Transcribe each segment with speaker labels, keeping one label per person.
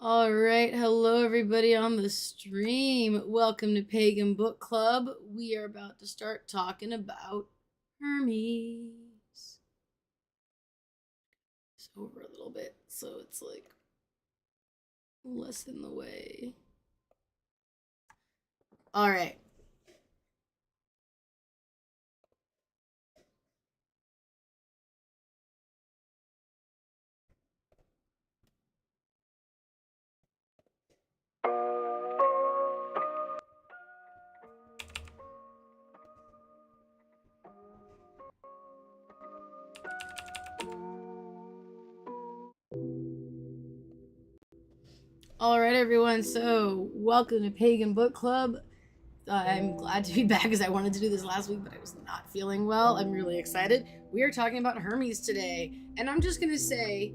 Speaker 1: All right, hello everybody on the stream. Welcome to Pagan Book Club. We are about to start talking about Hermes. It's over a little bit, so it's like less in the way. All right. All right, everyone. So, welcome to Pagan Book Club. I'm glad to be back because I wanted to do this last week, but I was not feeling well. I'm really excited. We are talking about Hermes today, and I'm just gonna say,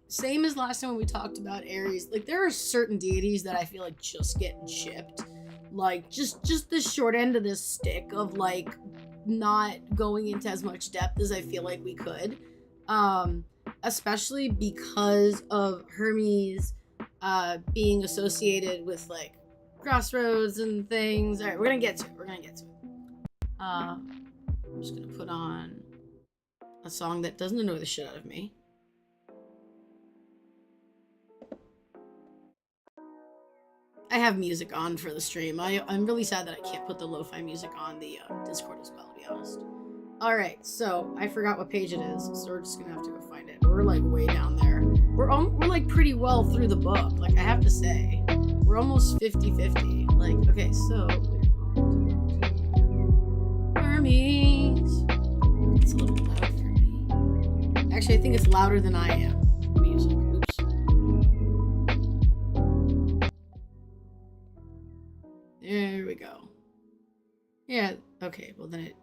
Speaker 1: same as last time when we talked about Aries. Like, there are certain deities that I feel like just getting shipped. Like, just the short end of this stick of like not going into as much depth as I feel like we could. Especially because of Hermes being associated with like crossroads and things. All right, we're gonna get to it. I'm just gonna put on a song that doesn't annoy the shit out of me. I have music on for the stream. I'm really sad that I can't put the lo-fi music on the Discord as well, to be honest. All right, so I forgot what page it is, so we're just gonna have to go find it. We're like way down there. We're like pretty well through the book. Like, I have to say, we're almost 50-50. Like, okay, so Hermes. It's a little loud for me. Actually, I think it's louder than I am. Music. Oops. There we go. Yeah. Okay. Well, then it.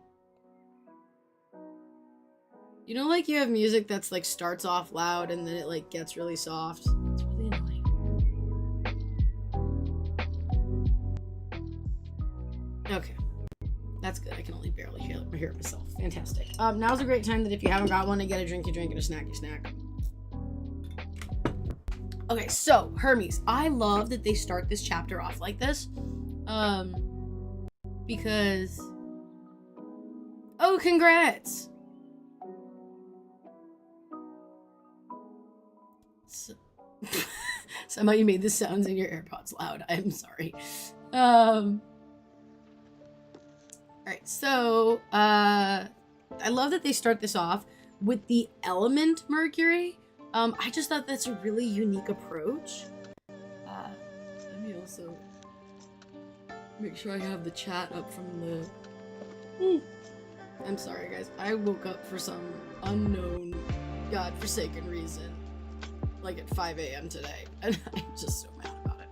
Speaker 1: You know, like you have music that's like starts off loud and then it like gets really soft. It's really annoying. Okay, that's good. I can only barely hear it myself. Fantastic. Now's a great time that if you haven't got one, to get a drink, you drink, and a snack, you snack. Okay, so Hermes. I love that they start this chapter off like this, because. Oh, congrats! Somehow you made the sounds in your AirPods loud. I'm sorry. Alright, so I love that they start this off with the element Mercury. I just thought that's a really unique approach. Let me also make sure I have the chat up from the... I'm sorry, guys. I woke up for some unknown, godforsaken reason, like at 5 a.m. today, and I'm just so mad about it.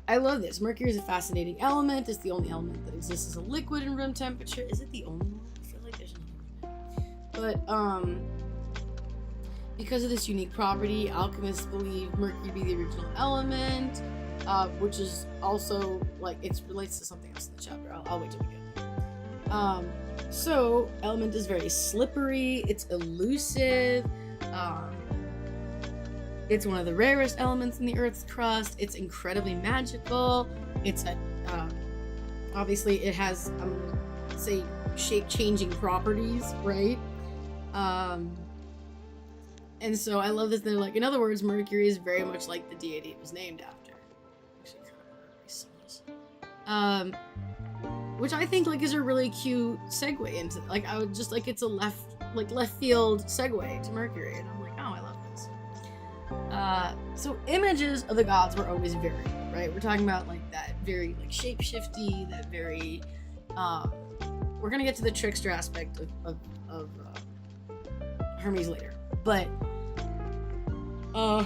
Speaker 1: I love this. Mercury is a fascinating element. It's the only element that exists as a liquid in room temperature. Is it the only one? I feel like there's another one. But because of this unique property, alchemists believe Mercury to be the original element, which is also like it relates to something else in the chapter. I'll wait till we get there. So, element is very slippery, it's elusive, it's one of the rarest elements in the Earth's crust, it's incredibly magical, it's a, obviously it has, I'm gonna say, shape-changing properties, right? And so I love that they're like, in other words, Mercury is very much like the deity it was named after. Actually, kind of which I think like is a really cute segue into, like, I would just like, it's a left field segue to Mercury, and I'm like, oh, I love this. So images of the gods were always varied, right? We're talking about like that very like shape-shifty, that very we're gonna get to the trickster aspect of Hermes later, but the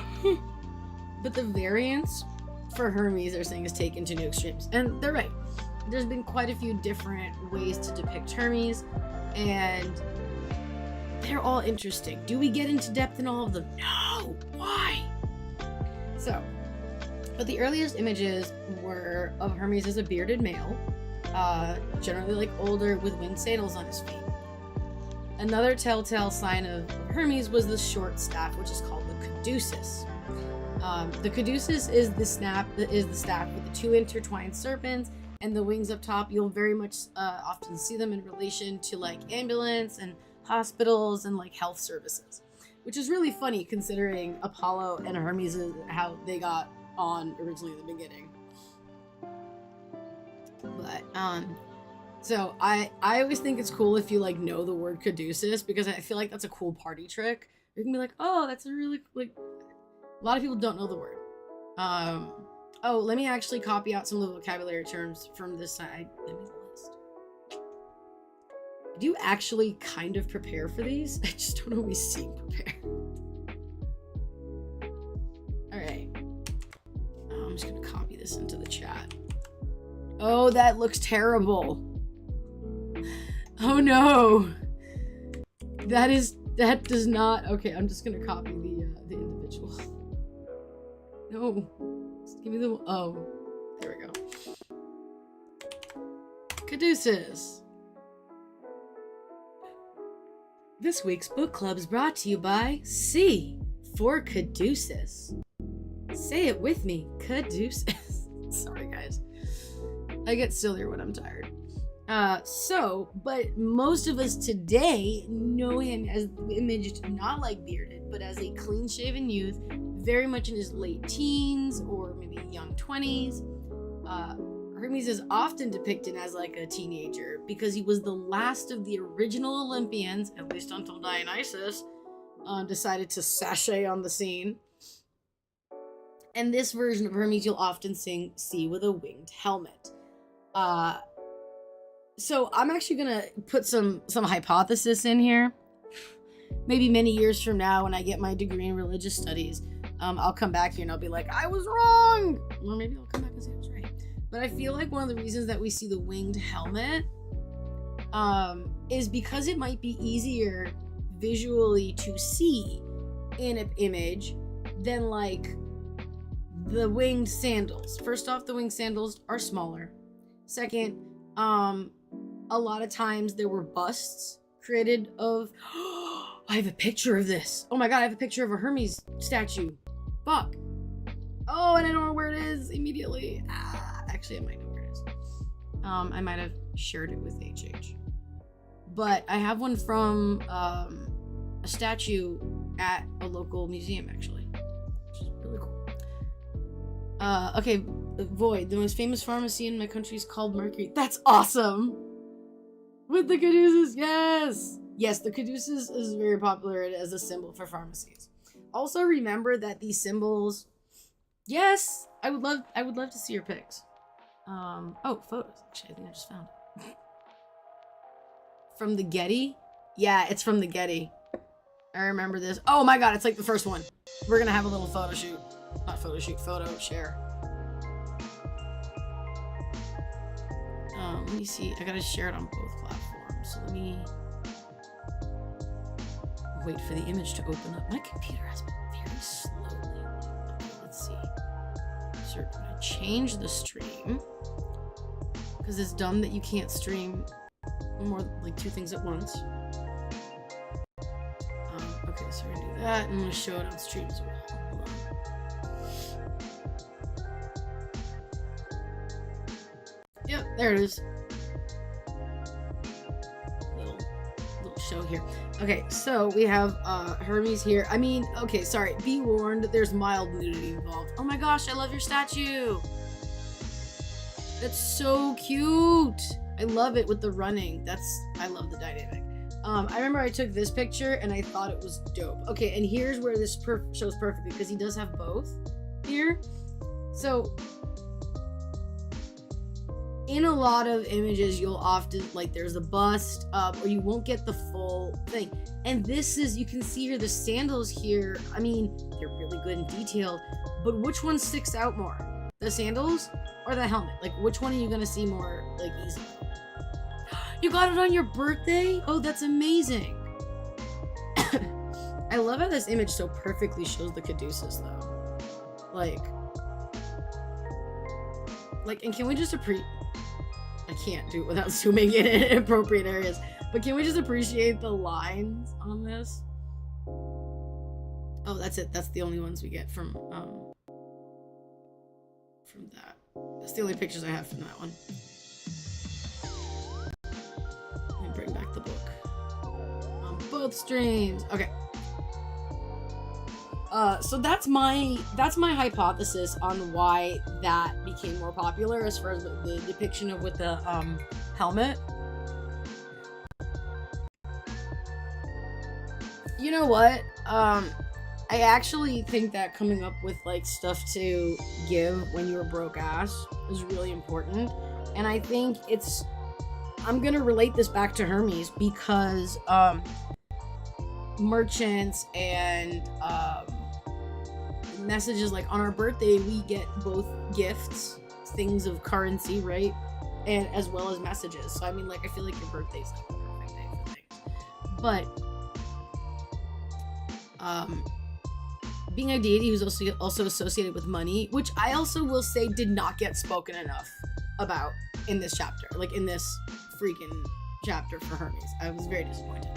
Speaker 1: variance for Hermes, they're saying, is taken to new extremes, and they're right. There's been quite a few different ways to depict Hermes, and they're all interesting. Do we get into depth in all of them? No! Why? So, but the earliest images were of Hermes as a bearded male, generally like older, with winged sandals on his feet. Another telltale sign of Hermes was the short staff, which is called the caduceus. The caduceus is the staff with the two intertwined serpents and the wings up top. You'll very much often see them in relation to like ambulance and hospitals and like health services, which is really funny considering Apollo and Hermes is how they got on originally in the beginning. But so I always think it's cool if you like know the word caduceus, because I feel like that's a cool party trick. You can be like, oh, that's a really like. A lot of people don't know the word. Oh, let me actually copy out some of the vocabulary terms from this side. Let me list. I do actually kind of prepare for these. I just don't always seem prepared. All right. I'm just gonna copy this into the chat. Oh, that looks terrible. Oh no. That does not. Okay, I'm just gonna copy the individual. No, just give me the. Oh, there we go. Caduceus. This week's book club is brought to you by C for caduceus. Say it with me, caduceus. Sorry, guys. I get sillier when I'm tired. But most of us today know him as imaged not like bearded, but as a clean-shaven youth, very much in his late teens or maybe young 20s. Hermes is often depicted as like a teenager because he was the last of the original Olympians, at least until Dionysus decided to sashay on the scene. And this version of Hermes you'll often see with a winged helmet. So I'm actually gonna put some hypothesis in here. Maybe many years from now, when I get my degree in religious studies, I'll come back here and I'll be like, I was wrong! Or maybe I'll come back and say I was right. But I feel like one of the reasons that we see the winged helmet is because it might be easier visually to see in an image than like the winged sandals. First off, the winged sandals are smaller. Second, a lot of times there were busts created of I have a picture of this. Oh my god, I have a picture of a Hermes statue. Fuck. Oh, and I don't know where it is immediately. Actually, I might know where it is. I might have shared it with HH. But I have one from a statue at a local museum, actually. Which is really cool. Okay, Void. The most famous pharmacy in my country is called Mercury. That's awesome! With the caduceus, yes! Yes, the caduceus is very popular as a symbol for pharmacies. Also remember that these symbols, yes, I would love to see your pics. Oh, photos. Actually, I think I just found it. From the Getty? Yeah, it's from the Getty. I remember this. Oh my god, it's like the first one. We're gonna have a little photo shoot. Not photo shoot, photo share. Let me see. I gotta share it on both platforms. So let me wait for the image to open up. My computer has been very slow lately. Okay, let's see. So we're gonna change the stream because it's dumb that you can't stream more like two things at once. Okay, so we're gonna do that. I'm gonna show it on stream as well. Hold on. Yep, there it is. Little show here. Okay, so we have Hermes here. I mean, okay, sorry. Be warned, there's mild nudity involved. Oh my gosh, I love your statue. That's so cute. I love it with the running. I love the dynamic. I remember I took this picture and I thought it was dope. Okay, and here's where this shows perfectly because he does have both here. So in a lot of images, you'll often, like, there's a bust or you won't get the full thing. And this is, you can see here, the sandals here, I mean, they're really good and detailed, but which one sticks out more? The sandals or the helmet? Like, which one are you gonna see more, like, easily? You got it on your birthday? Oh, that's amazing. I love how this image so perfectly shows the caduceus, though. Like, and can we just I can't do it without zooming in appropriate areas. But can we just appreciate the lines on this? Oh, that's it. That's the only ones we get from that. That's the only pictures I have from that one. Let me bring back the book. On both streams. Okay. So that's my hypothesis on why that became more popular as far as the depiction of with the helmet. You know what? I actually think that coming up with like stuff to give when you're broke ass is really important, and I think I'm gonna relate this back to Hermes because merchants and messages like on our birthday we get both gifts, things of currency, right, and as well as messages. So I mean, like, I feel like your birthday's like the perfect day for things. But being a deity who's also associated with money, which I also will say did not get spoken enough about in this chapter, like in this freaking chapter for Hermes. I was very disappointed.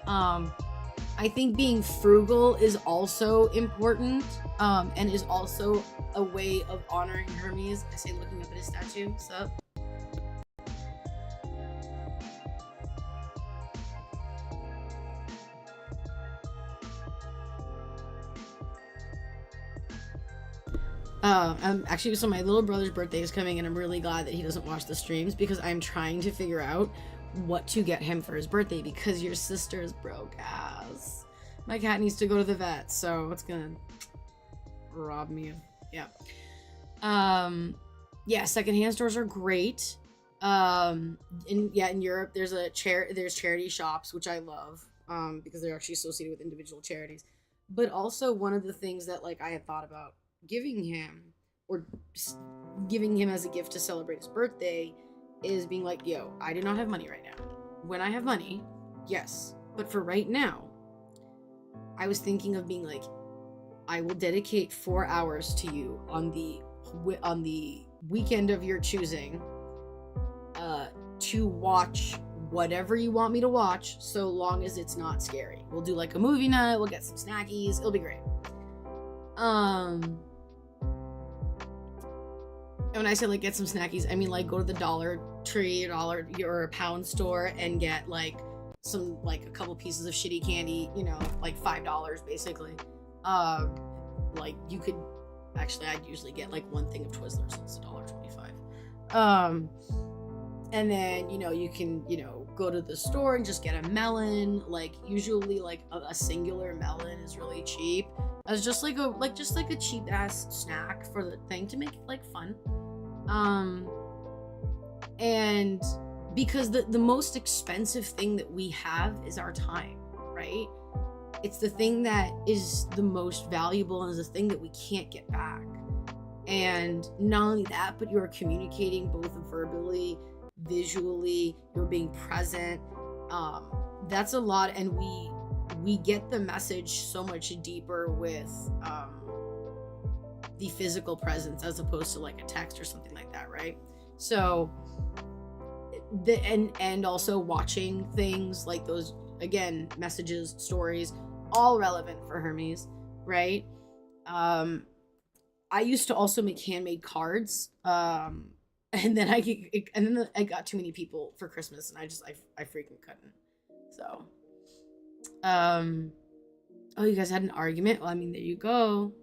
Speaker 1: I think being frugal is also important, and is also a way of honoring Hermes. I say looking up at his statue. Sup? Actually, so my little brother's birthday is coming, and I'm really glad that he doesn't watch the streams because I'm trying to figure out what to get him for his birthday because your sister's broke ass. My cat needs to go to the vet, so it's gonna rob me of, yeah. Yeah, secondhand stores are great. In Europe, there's charity shops, which I love, because they're actually associated with individual charities. But also one of the things that like I had thought about giving him as a gift to celebrate his birthday is being like, yo, I do not have money right now. When I have money, yes, but for right now, I was thinking of being like, I will dedicate 4 hours to you on the weekend of your choosing, to watch whatever you want me to watch, so long as it's not scary. We'll do like a movie night, we'll get some snackies, it'll be great. And when I say like get some snackies, I mean like go to the Dollar Tree or a pound store and get like some, like a couple pieces of shitty candy, you know, like $5 basically. Like you could actually, I'd usually get like one thing of Twizzlers, so it's $1.25. And then, you know, you can, you know, go to the store and just get a melon. Like usually like a singular melon is really cheap as just like a cheap ass snack for the thing to make it like fun. And because the most expensive thing that we have is our time, right? It's the thing that is the most valuable and is the thing that we can't get back. And not only that, but you're communicating both verbally, visually, you're being present. That's a lot, and we get the message so much deeper with the physical presence as opposed to like a text or something like that, right? So and also watching things like those, again, messages, stories, all relevant for Hermes, right? I used to also make handmade cards, and then I got too many people for Christmas, and I freaking couldn't. So, oh, you guys had an argument? Well, I mean, there you go.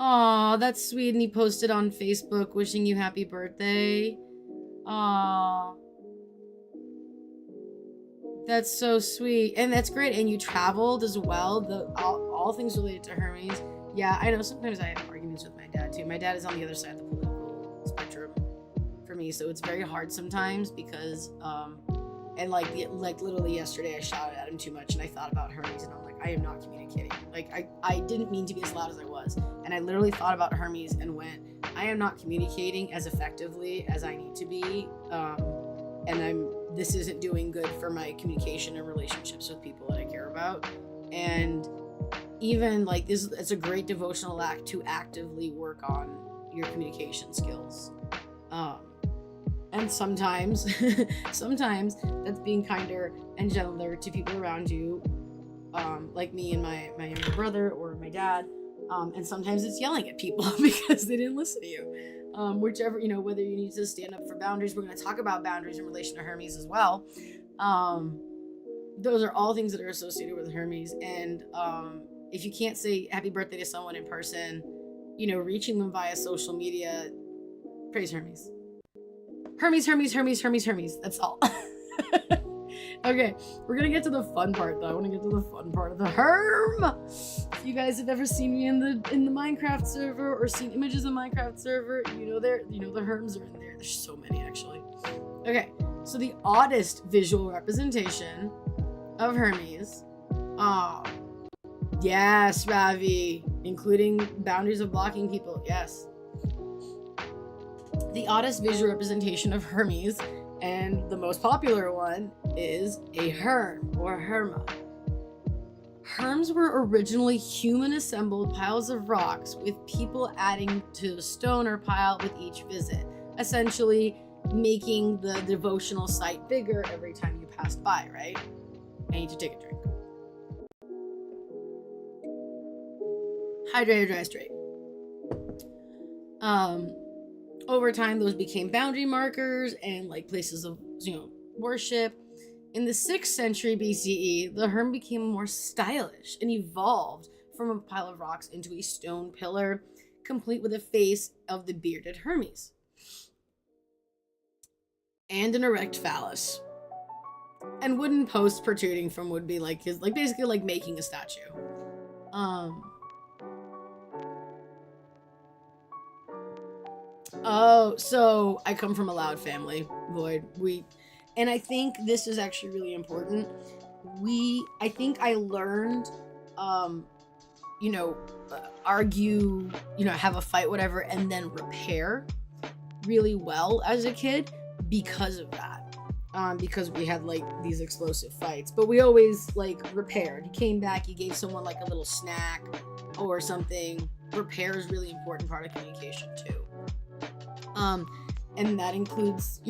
Speaker 1: Aw, that's sweet, and he posted on Facebook wishing you happy birthday. Aw. That's so sweet, and that's great, and you traveled as well, all things related to Hermes. Yeah, I know, sometimes I have arguments with my dad, too. My dad is on the other side of the political spectrum for me, so it's very hard sometimes because, and like literally yesterday I shouted at him too much, and I thought about Hermes, and I'm like, I am not communicating. Like, I didn't mean to be as loud as I was, and I literally thought about Hermes and went, I am not communicating as effectively as I need to be, and this isn't doing good for my communication and relationships with people that I care about. And even like this, it's a great devotional act to actively work on your communication skills. And sometimes sometimes that's being kinder and gentler to people around you, like me and my younger brother or my dad. And sometimes it's yelling at people because they didn't listen to you. Whichever, whether you need to stand up for boundaries. We're going to talk about boundaries in relation to Hermes as well. Those are all things that are associated with Hermes. And if you can't say happy birthday to someone in person, reaching them via social media, praise Hermes. Hermes, Hermes, Hermes, Hermes, Hermes. That's all. Okay, we're gonna get to the fun part though. I want to get to the fun part of the Herm. If you guys have ever seen me in the Minecraft server or seen images of Minecraft server, the Herms are in there. There's so many actually. Okay, so the oddest visual representation of Hermes. Yes, Ravi, including boundaries of blocking people. Yes. The oddest visual representation of Hermes, and the most popular one, is a Herm or Herma. Herms were originally human assembled piles of rocks with people adding to the stone or pile with each visit, essentially making the devotional site bigger every time you passed by, right? I need to take a drink. Hydrate, dry, straight. Over time, those became boundary markers and like places of, worship. In the 6th century BCE, the Herm became more stylish and evolved from a pile of rocks into a stone pillar, complete with a face of the bearded Hermes and an erect phallus, and wooden posts protruding from would be like his, like basically like making a statue. Oh, so I come from a loud family, Lloyd. And I think this is actually really important. I think I learned, argue, have a fight, whatever, and then repair really well as a kid because of that. Because we had like these explosive fights, but we always like repaired. You came back, you gave someone like a little snack or something. Repair is really important part of communication too. And that includes,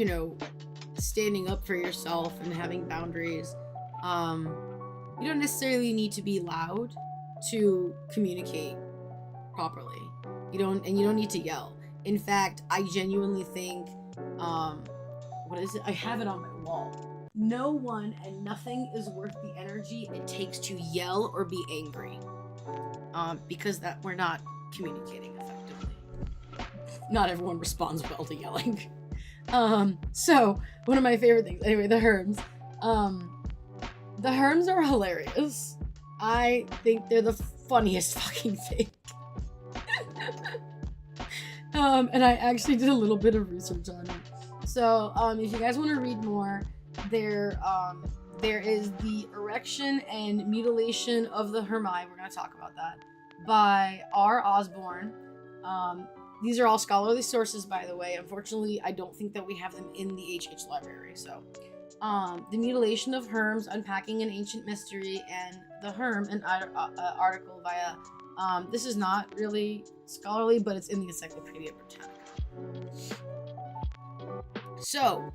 Speaker 1: standing up for yourself and having boundaries. You don't necessarily need to be loud to communicate properly. You don't need to yell. In fact, I genuinely think, what is it? I have it on my wall. No one and nothing is worth the energy it takes to yell or be angry. Because that we're not communicating effectively. Not everyone responds well to yelling. So one of my favorite things, anyway, the Herms. The Herms are hilarious. I think they're the funniest fucking thing. And I actually did a little bit of research on it. So, if you guys want to read more, there is the erection and mutilation of the Hermi. We're going to talk about that by R. Osborne. These are all scholarly sources, by the way. Unfortunately, I don't think that we have them in the HH library. So, the mutilation of Herms, unpacking an ancient mystery, and the Herm, an article via. This is not really scholarly, but it's in the Encyclopedia Britannica. So,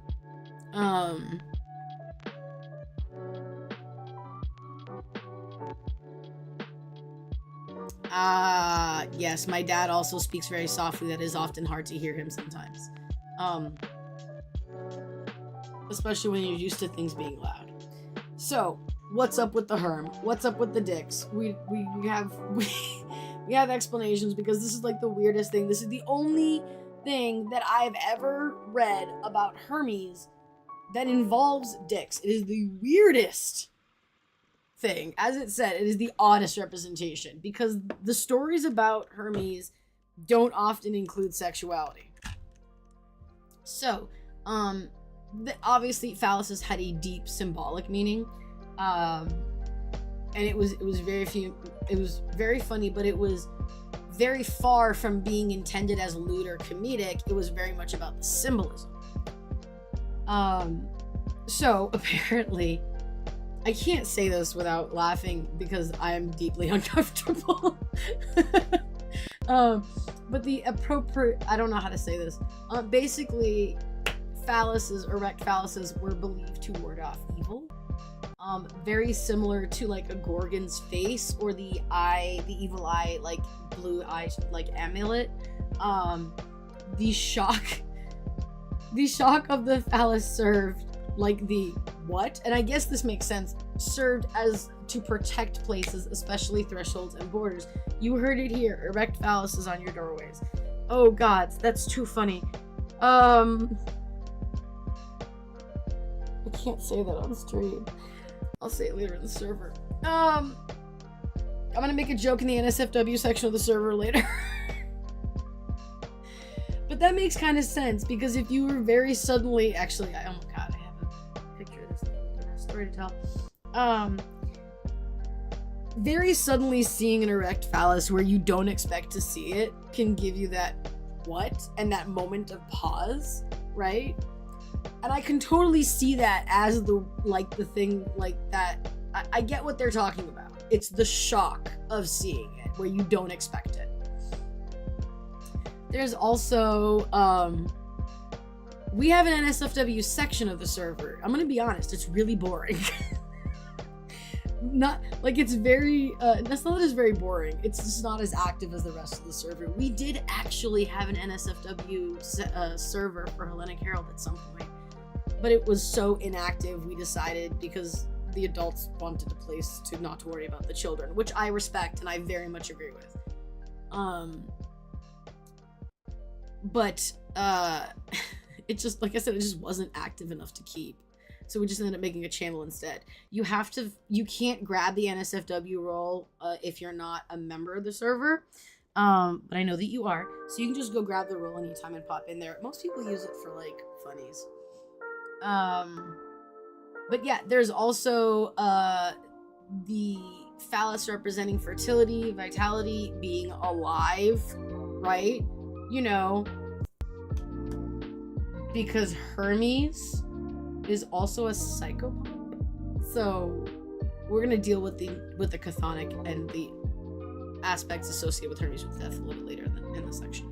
Speaker 1: yes, my dad also speaks very softly. That is often hard to hear him sometimes. Especially when you're used to things being loud. So, what's up with the Herm? What's up with the dicks? We have explanations because this is like the weirdest thing. This is the only thing that I've ever read about Hermes that involves dicks. It is the weirdest thing. As it said, it is the oddest representation because the stories about Hermes don't often include sexuality. So, obviously phalluses had a deep symbolic meaning, and it was very funny, but it was very far from being intended as lewd or comedic. It was very much about the symbolism. So apparently, I can't say this without laughing because I am deeply uncomfortable. But the appropriate, I don't know how to say this. Basically, phalluses, erect phalluses, were believed to ward off evil. Very similar to like a Gorgon's face or the evil eye, like blue eye, like amulet. The shock of the phallus served like the what? And I guess this makes sense. Served as to protect places, especially thresholds and borders. You heard it here. Erect phalluses on your doorways. Oh God, that's too funny. I can't say that on stream. I'll say it later in the server. I'm gonna make a joke in the NSFW section of the server later. But that makes kind of sense, because if you were very suddenly, actually, oh my God, I have a picture of this story to tell. Very suddenly seeing an erect phallus where you don't expect to see it can give you that what and that moment of pause, right? And I can totally see that as the thing like that. I get what they're talking about. It's the shock of seeing it where you don't expect it. There's also, we have an NSFW section of the server. I'm gonna be honest, it's really boring. Not, like, it's very, that's not that it's very boring. It's just not as active as the rest of the server. We did actually have an NSFW server for Hellenic Herald at some point, but it was so inactive, we decided, because the adults wanted a place to not to worry about the children, which I respect and I very much agree with. But it just, like I said, it just wasn't active enough to keep. So we just ended up making a channel instead. You can't grab the NSFW role if you're not a member of the server. But I know that you are. So you can just go grab the role anytime and pop in there. Most people use it for like funnies. But yeah, there's also the phallus representing fertility, vitality, being alive, right? You know, because Hermes is also a psychopath. So we're gonna deal with the chthonic and the aspects associated with Hermes with death a little bit later in the section.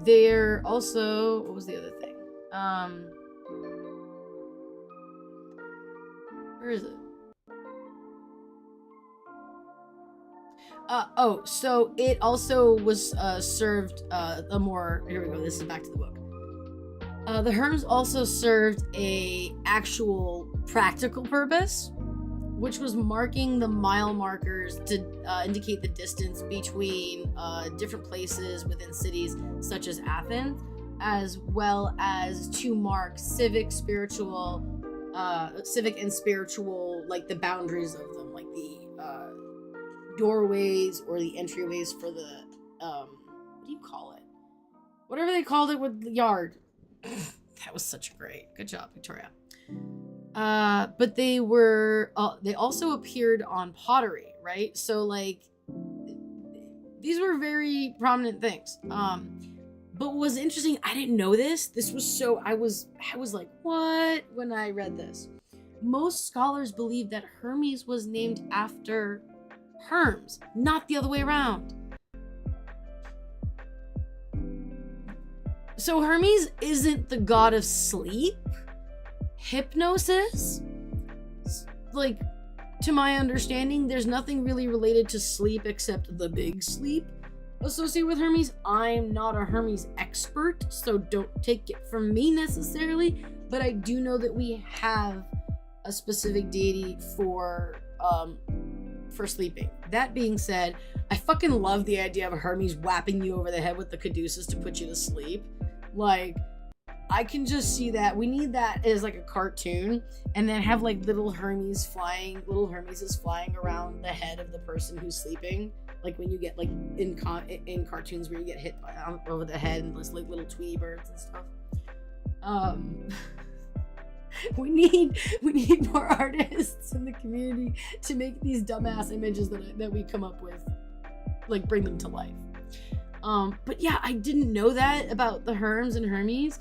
Speaker 1: There also, what was the other thing? Where is it? So it also was served here we go, this is back to the book. The Hermes also served a actual practical purpose, which was marking the mile markers to indicate the distance between different places within cities such as Athens, as well as to mark civic and spiritual, like the boundaries of them, like the doorways or the entryways for the what do you call it? Whatever they called it with the yard. That was such great. Good job, Victoria. But they were they also appeared on pottery, right? So like these were very prominent things. But what was interesting, I didn't know this. This was so I was like, what, when I read this. Most scholars believe that Hermes was named after Hermes, not the other way around. So Hermes isn't the god of sleep, hypnosis. Like, to my understanding, there's nothing really related to sleep except the big sleep associated with Hermes. I'm not a Hermes expert, so don't take it from me necessarily, but I do know that we have a specific deity for sleeping. That being said, I fucking love the idea of Hermes whapping you over the head with the caduceus to put you to sleep. Like, I can just see that. We need that as like a cartoon, and then have like little Hermeses flying around the head of the person who's sleeping. Like when you get like in cartoons where you get hit over the head and there's like little Tweety birds and stuff. We need more artists in the community to make these dumbass images that we come up with, like, bring them to life. But yeah, I didn't know that about the Hermes and Hermes,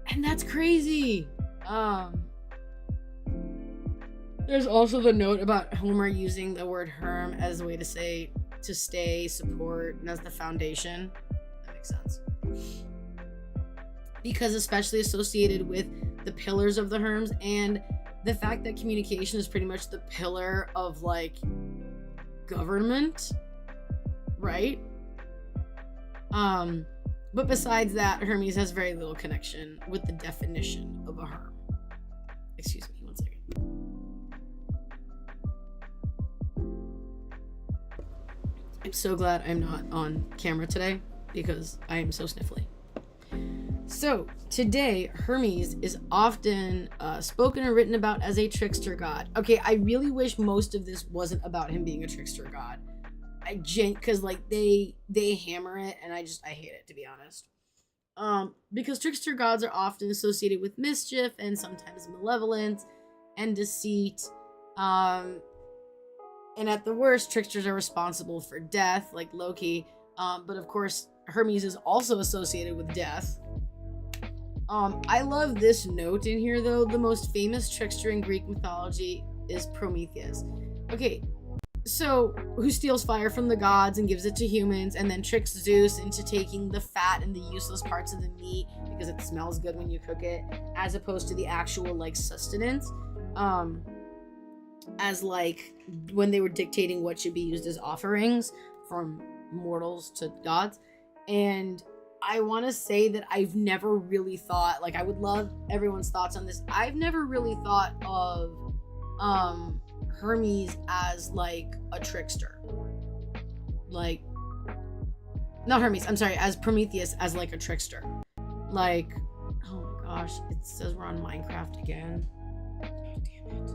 Speaker 1: and that's crazy. There's also the note about Homer using the word herm as a way to say to stay, support, and as the foundation. That makes sense. because especially associated with the pillars of the Hermes and the fact that communication is pretty much the pillar of like government, right? But besides that, Hermes has very little connection with the definition of a herm. Excuse me, one second. I'm so glad I'm not on camera today because I am so sniffly. So, today, Hermes is often spoken or written about as a trickster god. Okay, I really wish most of this wasn't about him being a trickster god. Because like they hammer it, and I hate it, to be honest. Because trickster gods are often associated with mischief and sometimes malevolence and deceit. And at the worst, tricksters are responsible for death, like Loki. But of course, Hermes is also associated with death. I love this note in here, though. The most famous trickster in Greek mythology is Prometheus. Okay, so who steals fire from the gods and gives it to humans and then tricks Zeus into taking the fat and the useless parts of the meat because it smells good when you cook it, as opposed to the actual, like, sustenance. As, like, when they were dictating what should be used as offerings from mortals to gods. And I want to say that I've never really thought, like, I would love everyone's thoughts on this. I've never really thought of Hermes as, like, a trickster. Like, not Hermes, I'm sorry, as Prometheus as, like, a trickster. Like, oh my gosh, it says we're on Minecraft again. God damn it.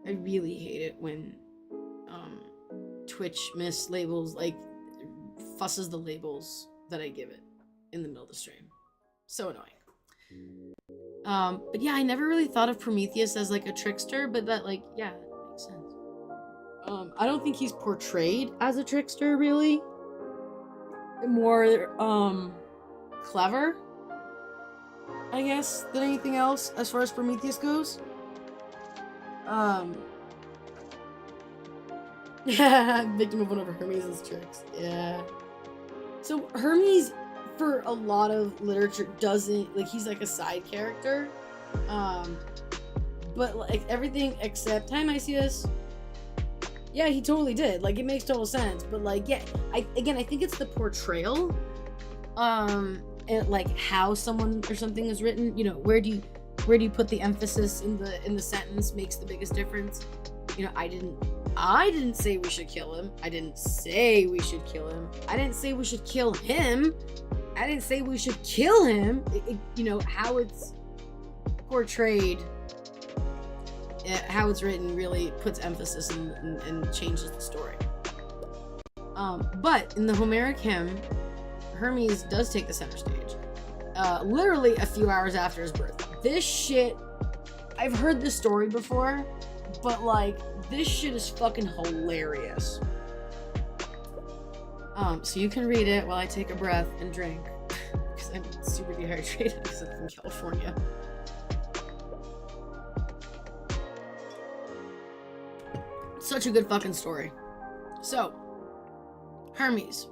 Speaker 1: I really hate it when Twitch mislabels, like, fusses the labels that I give it in the middle of the stream. So annoying. But yeah, I never really thought of Prometheus as like a trickster, but that, like, yeah, that makes sense. I don't think he's portrayed as a trickster, really. More clever, I guess, than anything else as far as Prometheus goes. Victim of one of Hermes' tricks. Yeah. So Hermes, for a lot of literature, doesn't, like, he's like a side character. But like everything except, hi Mysius. Yeah, he totally did. Like, it makes total sense. But like, yeah, I think it's the portrayal. And like how someone or something is written. You know, where do you put the emphasis in the sentence makes the biggest difference. You know, I didn't say we should kill him. I didn't say we should kill him. I didn't say we should kill him. I didn't say we should kill him. You know, how it's portrayed, how it's written really puts emphasis and changes the story. But in the Homeric hymn, Hermes does take the center stage. Literally a few hours after his birth. This shit, I've heard this story before, but like, this shit is fucking hilarious. So you can read it while I take a breath and drink, because I'm super dehydrated because I'm from California. Such a good fucking story. So, Hermes,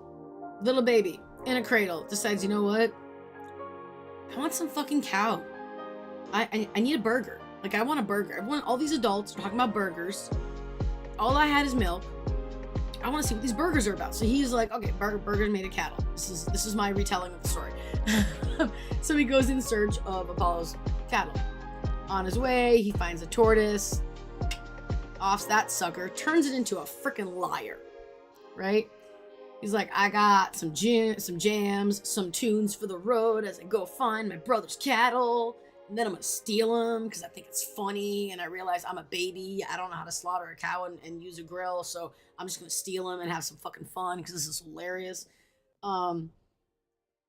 Speaker 1: little baby, in a cradle, decides, you know what? I want some fucking cow. I need a burger. Like, I want a burger. All these adults are talking about burgers. All I had is milk. I want to see what these burgers are about. So he's like, okay, burgers made of cattle. This is my retelling of the story. So he goes in search of Apollo's cattle. On his way, he finds a tortoise, offs that sucker, turns it into a freaking liar, right? He's like, I got some jams, some tunes for the road as I go find my brother's cattle. And then I'm gonna steal them because I think it's funny, and I realize I'm a baby. I don't know how to slaughter a cow and use a grill, so I'm just gonna steal them and have some fucking fun because this is hilarious. You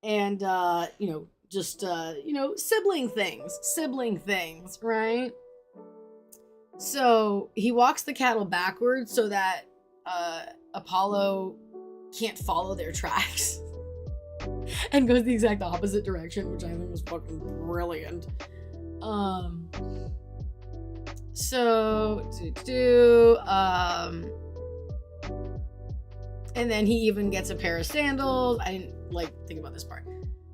Speaker 1: know, just you know, sibling things, right? So he walks the cattle backwards so that Apollo can't follow their tracks. And goes the exact opposite direction, which I think was fucking brilliant. And then he even gets a pair of sandals. like, think about this part.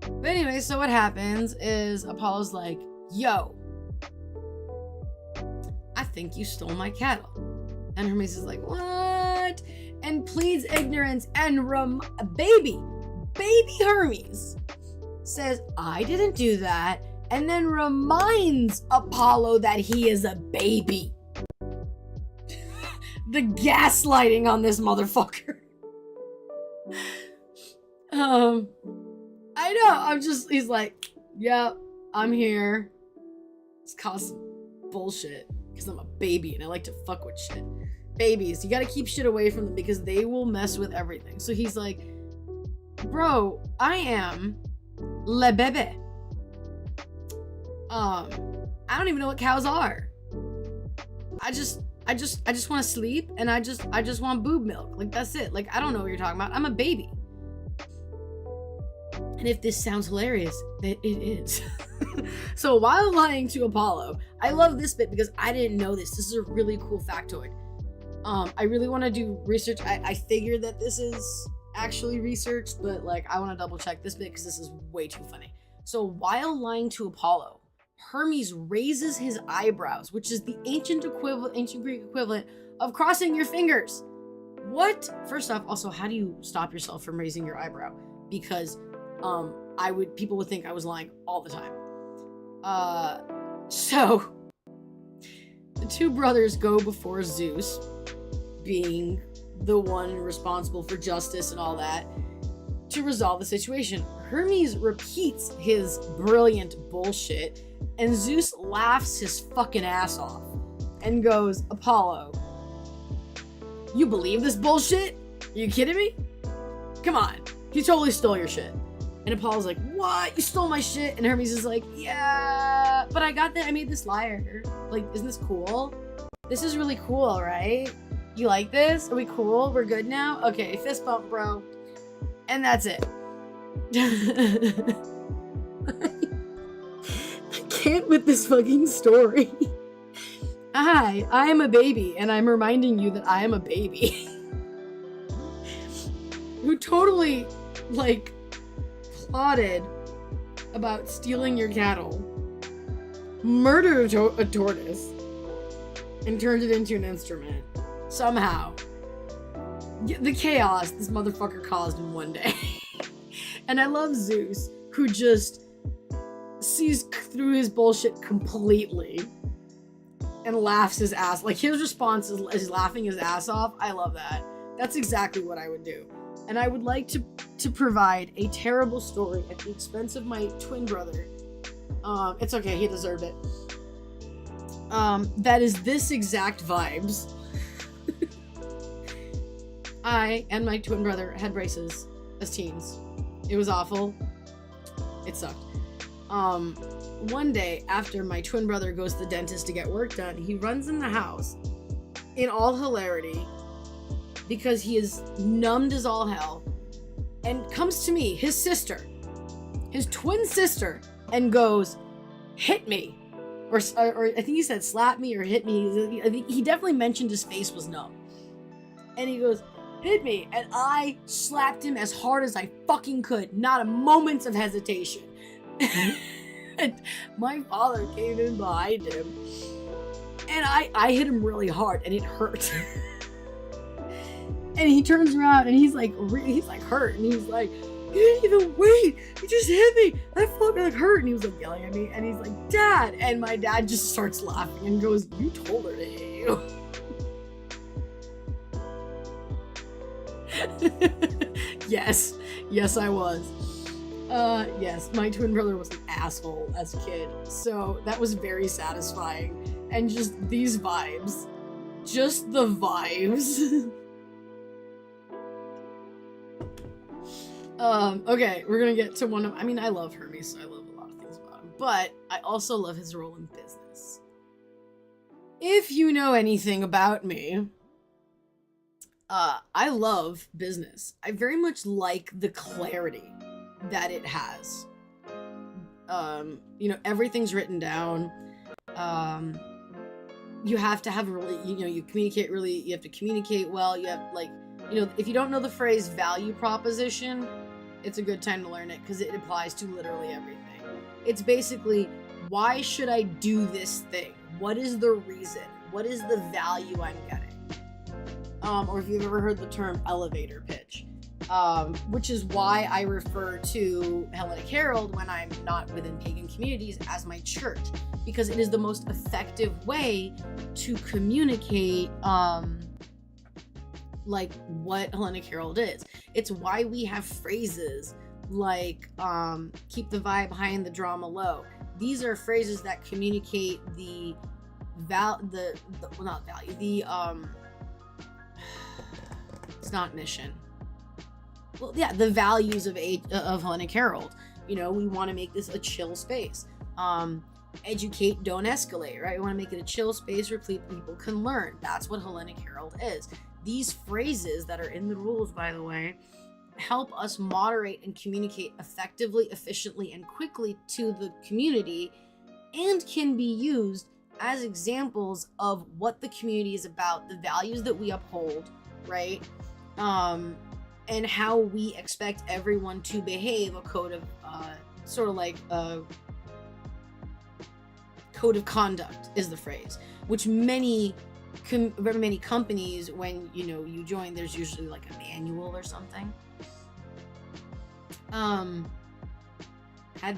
Speaker 1: But anyway, so what happens is Apollo's like, yo, I think you stole my cattle. And Hermes is like, what? And pleads ignorance, and baby Hermes says, I didn't do that, and then reminds Apollo that he is a baby. The gaslighting on this motherfucker. I know, he's like, yeah, I'm here. It's causing bullshit, because I'm a baby and I like to fuck with shit. Babies, you gotta keep shit away from them because they will mess with everything. So he's like, bro, I am le bebe. I don't even know what cows are. I just want to sleep, and I just want boob milk. Like, that's it. Like, I don't know what you're talking about. I'm a baby. And if this sounds hilarious, that it is. So while lying to Apollo, I love this bit because I didn't know this. This is a really cool factoid. I really want to do research. I figured that this is actually researched, but like, I want to double check this bit because this is way too funny. So while lying to Apollo, Hermes raises his eyebrows, which is the ancient Greek equivalent of crossing your fingers. What? First off, also, how do you stop yourself from raising your eyebrow? Because people would think I was lying all the time. So the two brothers go before Zeus, being the one responsible for justice and all that, to resolve the situation. Hermes repeats his brilliant bullshit, and Zeus laughs his fucking ass off and goes, Apollo, you believe this bullshit? Are you kidding me? Come on, he totally stole your shit. And Apollo's like, what? You stole my shit? And Hermes is like, yeah, but I made this lyre. Like, isn't this cool? This is really cool, right? You like this? Are we cool? We're good now? Okay, fist bump, bro. And that's it. I can't with this fucking story. I am a baby, and I'm reminding you that I am a baby. Who totally, like, plotted about stealing your cattle, murdered a tortoise, and turned it into an instrument. Somehow. The chaos this motherfucker caused in one day. And I love Zeus, who just sees through his bullshit completely and laughs his ass. Like, his response is laughing his ass off. I love that. That's exactly what I would do. And I would like to provide a terrible story at the expense of my twin brother. It's okay, he deserved it. That is this exact vibes. I and my twin brother had braces as teens. It was awful. It sucked. One day, after my twin brother goes to the dentist to get work done, he runs in the house in all hilarity because he is numbed as all hell, and comes to me, his sister, his twin sister, and goes, hit me. Or I think he said slap me or hit me. I think he definitely mentioned his face was numb. And he goes, hit me. And I slapped him as hard as I fucking could. Not a moment of hesitation. And my father came in behind him. And I hit him really hard, and it hurt. And he turns around and he's like hurt, and he's like, you didn't even wait, you just hit me, I fucking like hurt. And he was like yelling at me, and he's like, Dad. And my dad just starts laughing and goes, you told her to hit you. Yes I was. Yes, my twin brother was an asshole as a kid, so that was very satisfying. And just these vibes, just the vibes. Okay, we're gonna get to one of, I love Hermes, so I love a lot of things about him, but I also love his role in business. If you know anything about me, I love business. I very much like the clarity that it has. Everything's written down. You have to have you have to communicate well. You have, if you don't know the phrase value proposition, it's a good time to learn it because it applies to literally everything. It's basically, why should I do this thing? What is the reason? What is the value I'm getting? Or if you've ever heard the term elevator pitch, which is why I refer to Hellenic Herald when I'm not within pagan communities as my church, because it is the most effective way to communicate like what Hellenic Herald is. It's why we have phrases like keep the vibe high and the drama low. These are phrases that communicate the it's not mission. Well, yeah, the values of Hellenic Herald. You know, we want to make this a chill space. Educate, don't escalate, right? We want to make it a chill space where people can learn. That's what Hellenic Herald is. These phrases that are in the rules, by the way, help us moderate and communicate effectively, efficiently, and quickly to the community, and can be used as examples of what the community is about, the values that we uphold, right? And how we expect everyone to behave, a code of, sort of like a code of conduct is the phrase, which many companies, when, you know, you join, there's usually like a manual or something. Ad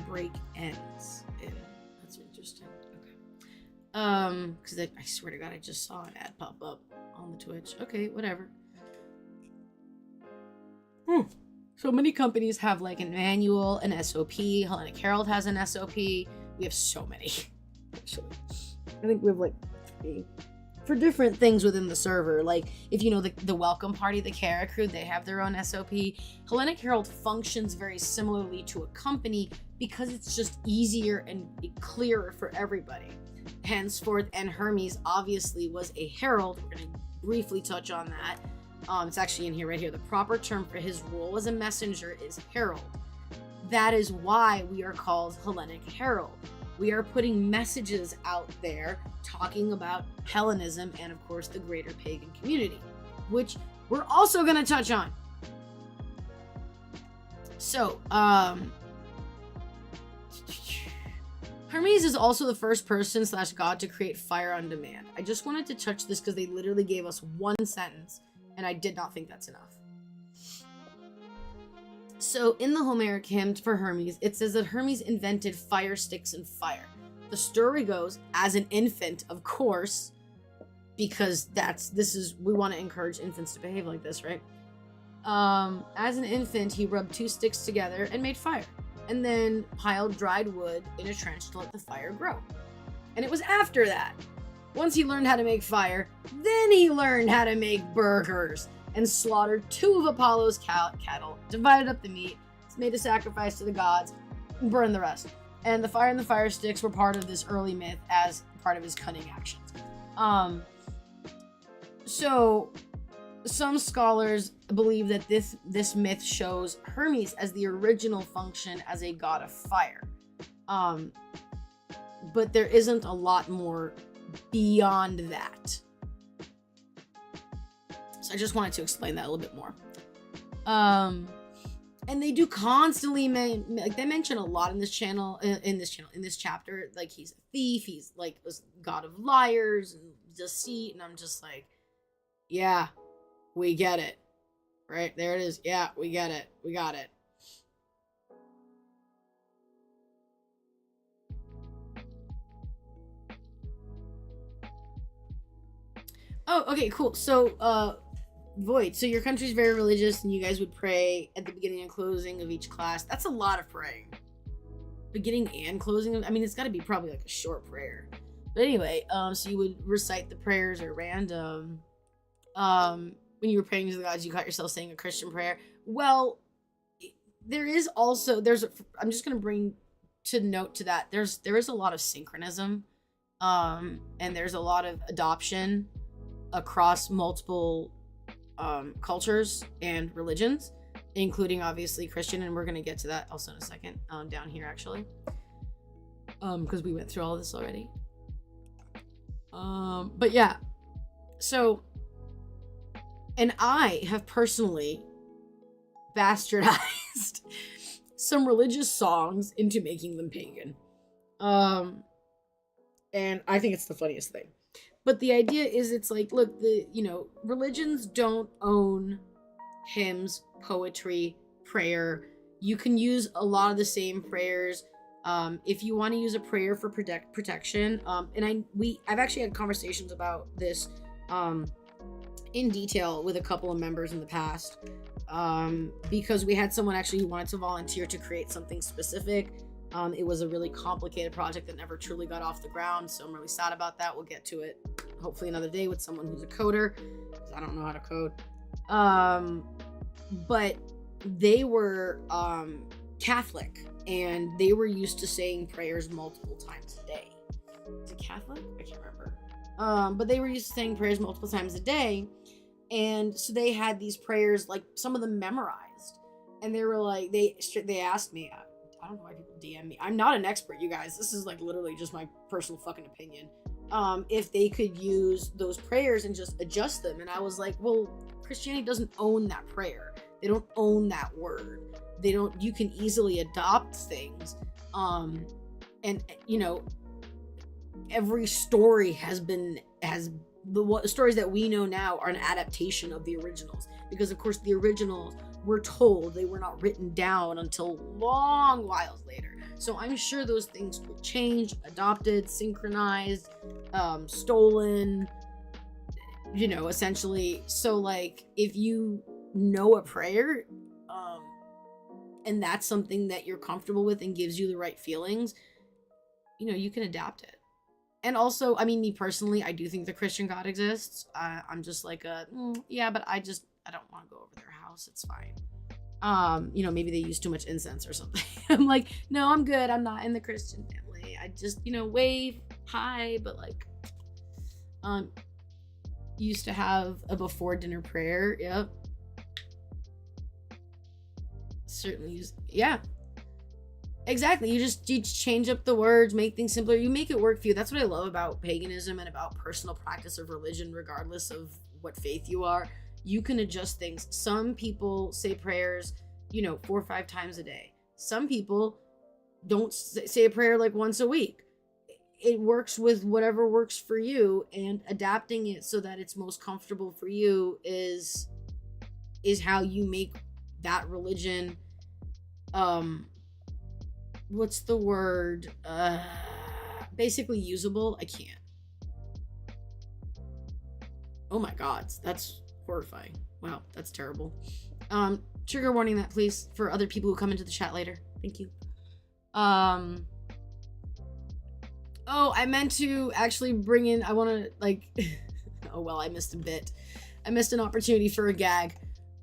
Speaker 1: break ends in, that's interesting. Okay. Because I swear to God, I just saw an ad pop up on the Twitch. Okay, whatever. So many companies have like a manual, an SOP. Hellenic Herald has an SOP. We have so many. Actually, I think we have like 3 for different things within the server. Like, if you know the welcome party, the Kara crew, they have their own SOP. Hellenic Herald functions very similarly to a company because it's just easier and clearer for everybody. Henceforth, and Hermes obviously was a herald. We're going to briefly touch on that. It's actually in here, right here. The proper term for his role as a messenger is herald. That is why we are called Hellenic Herald. We are putting messages out there talking about Hellenism and, of course, the greater pagan community, which we're also going to touch on. So, Hermes is also the first person / god to create fire on demand. I just wanted to touch this because they literally gave us one sentence, and I did not think that's enough. So in the Homeric hymn for Hermes, it says that Hermes invented fire, sticks, and fire. The story goes, as an infant, of course, because we want to encourage infants to behave like this, right? As an infant, he rubbed 2 sticks together and made fire, and then piled dried wood in a trench to let the fire grow. And it was after that, once he learned how to make fire, then he learned how to make burgers, and slaughtered 2 of Apollo's cattle, divided up the meat, made a sacrifice to the gods, and burned the rest. And the fire and the fire sticks were part of this early myth as part of his cunning actions. So some scholars believe that this myth shows Hermes as the original function as a god of fire. But there isn't a lot more beyond that. So I just wanted to explain that a little bit more. And they do constantly they mention a lot in this chapter. Like, he's a thief, he's like a god of liars and deceit, and I'm just like, yeah, we get it. Right there it is. Yeah, we get it. We got it. Oh, okay, cool. So, Void, so your country's very religious, and you guys would pray at the beginning and closing of each class. That's a lot of praying. Beginning and closing, I mean, it's got to be probably like a short prayer. But anyway, so you would recite the prayers at random. When you were praying to the gods, you caught yourself saying a Christian prayer. Well, there is also, I'm just going to bring to note to that, there is a lot of synchronism, and there's a lot of adoption across multiple cultures and religions, including obviously Christian, and we're going to get to that also in a second, down here actually, because we went through all of this already. But yeah, so, and I have personally bastardized some religious songs into making them pagan. And I think it's the funniest thing. But the idea is, it's like, look, religions don't own hymns, poetry, prayer. You can use a lot of the same prayers. If you want to use a prayer for protection, and I've actually had conversations about this in detail with a couple of members in the past, because we had someone actually who wanted to volunteer to create something specific. It was a really complicated project that never truly got off the ground, so I'm really sad about that. We'll get to it hopefully another day with someone who's a coder, because I don't know how to code. But they were Catholic, and they were used to saying prayers multiple times a day. Is it Catholic? I can't remember. But they were used to saying prayers multiple times a day, and so they had these prayers, like some of them memorized, and they were like, they asked me, I don't know why people DM me. I'm not an expert, you guys. This is like literally just my personal fucking opinion. If they could use those prayers and just adjust them. And I was like, well, Christianity doesn't own that prayer. They don't own that word. You can easily adopt things. And every story the stories that we know now are an adaptation of the originals. Because of course the originals, we're told they were not written down until long whiles later. So I'm sure those things were changed, adopted, synchronized, stolen, essentially. So like, if you know a prayer, and that's something that you're comfortable with and gives you the right feelings, you can adapt it. And also, I mean, me personally, I do think the Christian God exists. I'm just like yeah, but I don't want to go over their house. It's fine. Maybe they use too much incense or something. I'm like, no, I'm good. I'm not in the Christian family. I just, wave hi, but like, used to have a before dinner prayer. Yep. Certainly yeah. Exactly. You change up the words, make things simpler. You make it work for you. That's what I love about paganism and about personal practice of religion, regardless of what faith you are. You can adjust things. Some people say prayers, 4 or 5 times a day. Some people don't say a prayer like once a week. It works with whatever works for you, and adapting it so that it's most comfortable for you is how you make that religion, what's the word? Basically usable. I can't. Oh my God, that's horrifying. Wow, that's terrible. Trigger warning that, please, for other people who come into the chat later. Thank you. Oh, I meant to actually bring in, I want to, like, oh well, I missed a bit. I missed an opportunity for a gag.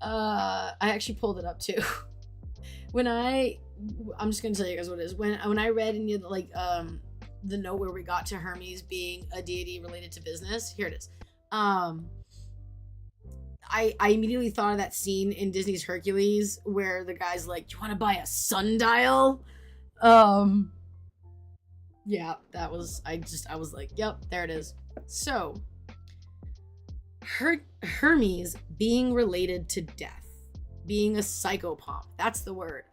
Speaker 1: I actually pulled it up too. I'm just gonna tell you guys what it is. When I read in the note where we got to Hermes being a deity related to business, here it is. I immediately thought of that scene in Disney's Hercules where the guy's like, "You want to buy a sundial?" Yeah, that was, I was like, yep, there it is. So, Hermes being related to death, being a psychopomp. That's the word.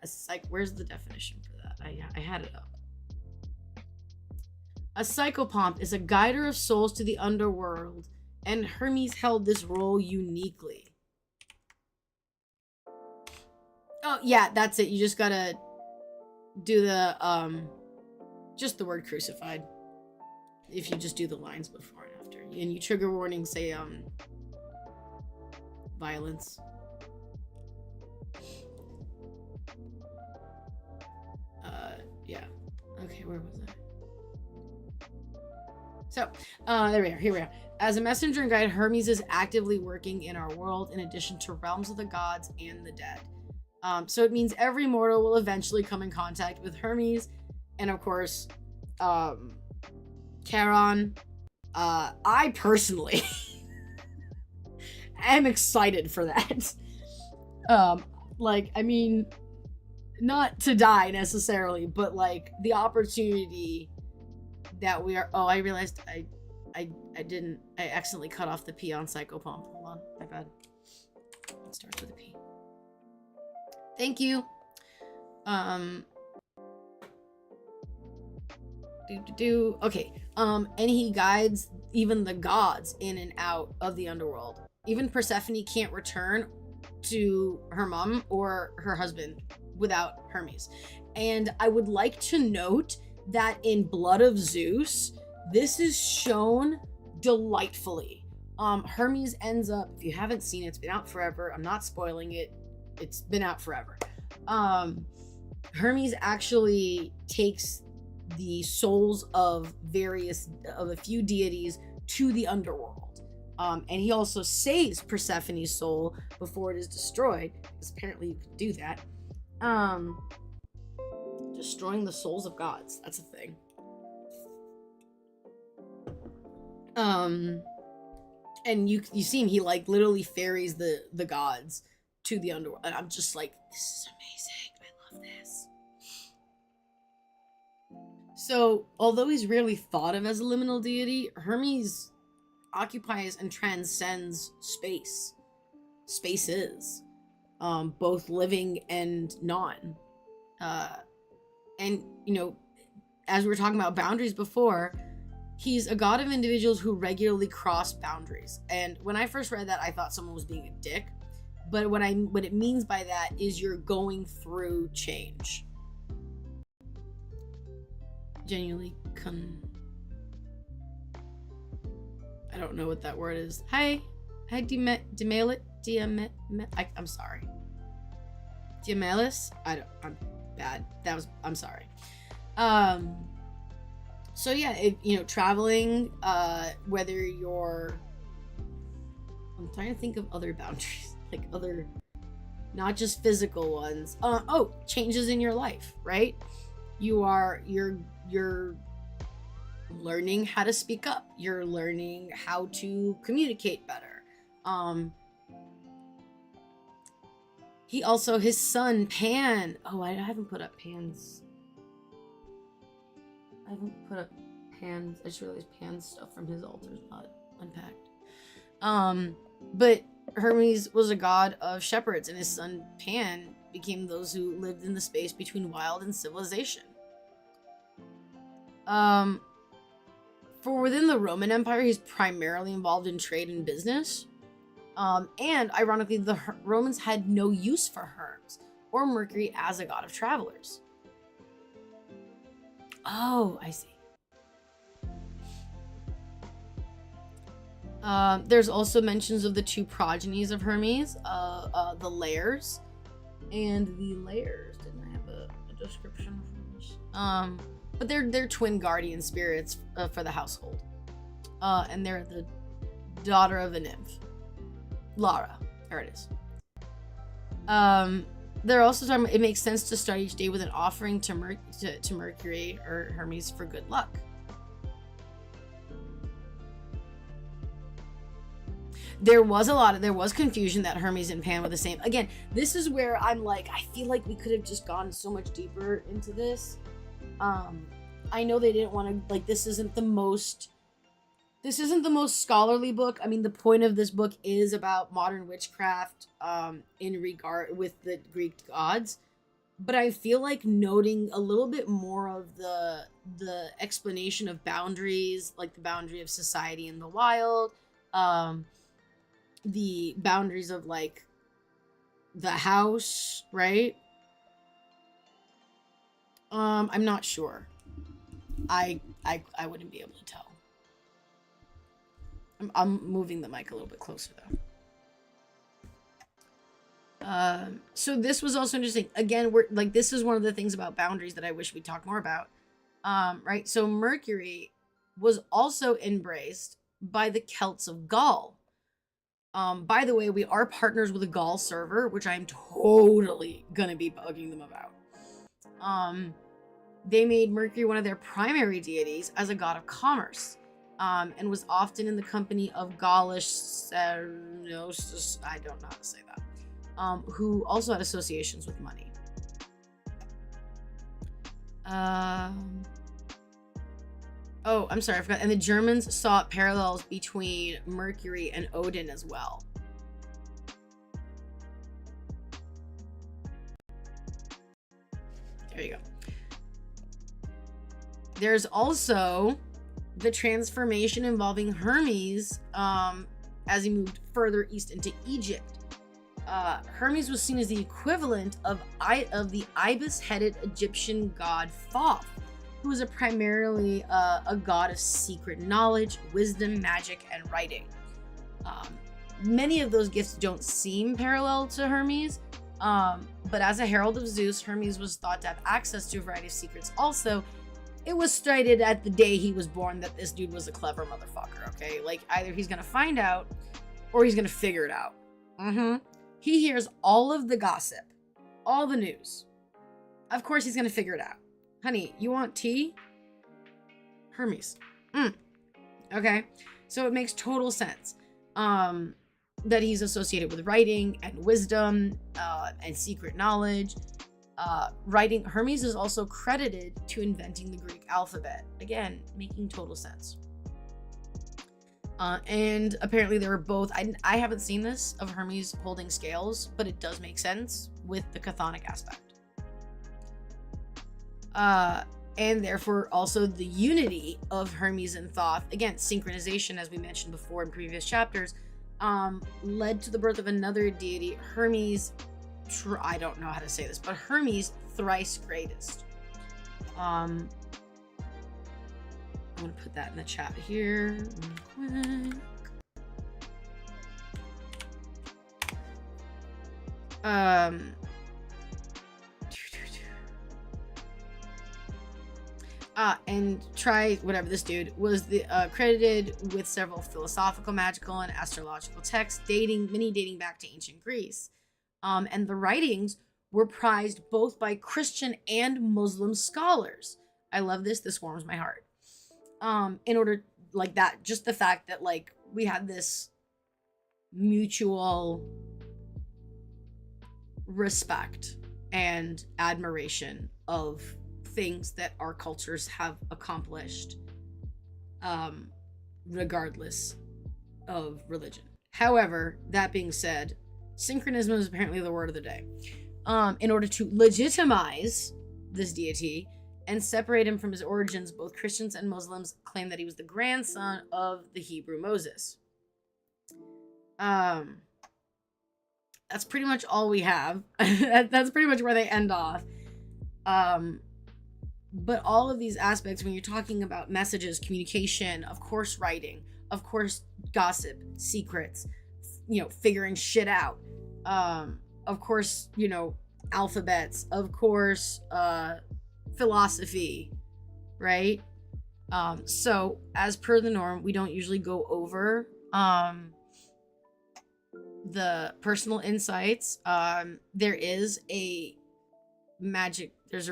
Speaker 1: Where's the definition for that? I had it up. A psychopomp is a guider of souls to the underworld, and Hermes held this role uniquely. Oh, yeah, that's it. You just gotta do the, just the word crucified. If you just do the lines before and after. And you trigger warning, say, violence. Yeah. Okay, where was I? So, there we are. Here we are. As a messenger and guide, Hermes is actively working in our world in addition to realms of the gods and the dead. So it means every mortal will eventually come in contact with Hermes, and of course, Charon. I personally am excited for that. I mean, not to die necessarily, but like the opportunity that we are. Oh, I realized I accidentally cut off the P on psychopomp. Hold on, my bad. It starts with a P. Thank you. Okay. And he guides even the gods in and out of the underworld. Even Persephone can't return to her mom or her husband without Hermes. And I would like to note that in Blood of Zeus, this is shown delightfully. Hermes ends up, if you haven't seen it, it's been out forever. I'm not spoiling it. It's been out forever. Hermes actually takes the souls of a few deities to the underworld. And he also saves Persephone's soul before it is destroyed, because apparently you can do that. Destroying the souls of gods. That's a thing. And you see him, he like literally ferries the gods to the underworld. And I'm just like, this is amazing. I love this. So, although he's rarely thought of as a liminal deity, Hermes occupies and transcends space. Spaces. Both living and non. And, you know, as we were talking about boundaries before, he's a god of individuals who regularly cross boundaries. And when I first read that, I thought someone was being a dick. But what it means by that is you're going through change. Genuinely I don't know what that word is. Hi, Dimalit. I'm sorry. Diamalis? I'm bad. I'm sorry. So yeah, traveling, whether you're, I'm trying to think of other boundaries, like other, not just physical ones. Changes in your life, right? You're learning how to speak up. You're learning how to communicate better. He also, his son, Pan. Oh, I haven't put up Pan's. I haven't put up Pan's. I just realized Pan's stuff from his altar is not unpacked. But Hermes was a god of shepherds, and his son, Pan, became those who lived in the space between wild and civilization. For within the Roman Empire, he's primarily involved in trade and business. And ironically, the Romans had no use for Hermes or Mercury as a god of travelers. Oh, I see. There's also mentions of the two progenies of Hermes, the Lares and the Layers. Didn't I have a description for this? But they're twin guardian spirits for the household. And they're the daughter of a nymph. Lara. There it is. They're also talking about, it makes sense to start each day with an offering to Mercury or Hermes for good luck. There was confusion that Hermes and Pan were the same. Again, this is where I'm like, I feel like we could have just gone so much deeper into this. I know they didn't want to, like, this isn't the most scholarly book. I mean, the point of this book is about modern witchcraft, in regard with the Greek gods. But I feel like noting a little bit more of the explanation of boundaries, like the boundary of society in the wild, the boundaries of like the house, right? I'm not sure. I wouldn't be able to tell. I'm moving the mic a little bit closer though. So this was also interesting. Again, this is one of the things about boundaries that I wish we'd talk more about. Right? So Mercury was also embraced by the Celts of Gaul. By the way, we are partners with a Gaul server, which I'm totally gonna be bugging them about. They made Mercury one of their primary deities as a god of commerce. And was often in the company of Gaulish Cernoses, I don't know how to say that, who also had associations with money. Oh, I'm sorry, I forgot. And the Germans saw parallels between Mercury and Odin as well. There's also the transformation involving Hermes as he moved further east into Egypt. Hermes was seen as the equivalent of the ibis-headed Egyptian god Thoth, who was primarily a god of secret knowledge, wisdom, magic, and writing. Many of those gifts don't seem parallel to Hermes, but as a herald of Zeus, Hermes was thought to have access to a variety of secrets. Also, it was stated at the day he was born that this dude was a clever motherfucker, okay? Like, either he's gonna find out or he's gonna figure it out. He hears all of the gossip, all the news. Of course he's gonna figure it out. Honey, you want tea? Hermes. Okay, so it makes total sense that he's associated with writing and wisdom and secret knowledge. Writing, Hermes is also credited to inventing the Greek alphabet. Again, making total sense. And apparently they were both, I haven't seen this of Hermes holding scales, but it does make sense with the chthonic aspect. And therefore also the unity of Hermes and Thoth, again, synchronization, as we mentioned before in previous chapters, led to the birth of another deity, Hermes, I don't know how to say this, but Hermes thrice greatest. I'm gonna put that in the chat here real quick. And try whatever, this dude was credited with several philosophical, magical, and astrological texts dating back to ancient Greece. And the writings were prized both by Christian and Muslim scholars. I love this. This warms my heart. In order, like that, just the fact that like we had this mutual respect and admiration of things that our cultures have accomplished, regardless of religion. However, that being said, synchronism is apparently the word of the day. In order to legitimize this deity and separate him from his origins, both Christians and Muslims claim that he was the grandson of the Hebrew Moses. That's pretty much all we have. That's pretty much where they end off. But all of these aspects, when you're talking about messages, communication, of course writing, of course gossip, secrets, figuring shit out, of course, alphabets, of course, philosophy, right? So as per the norm, we don't usually go over the personal insights. There is a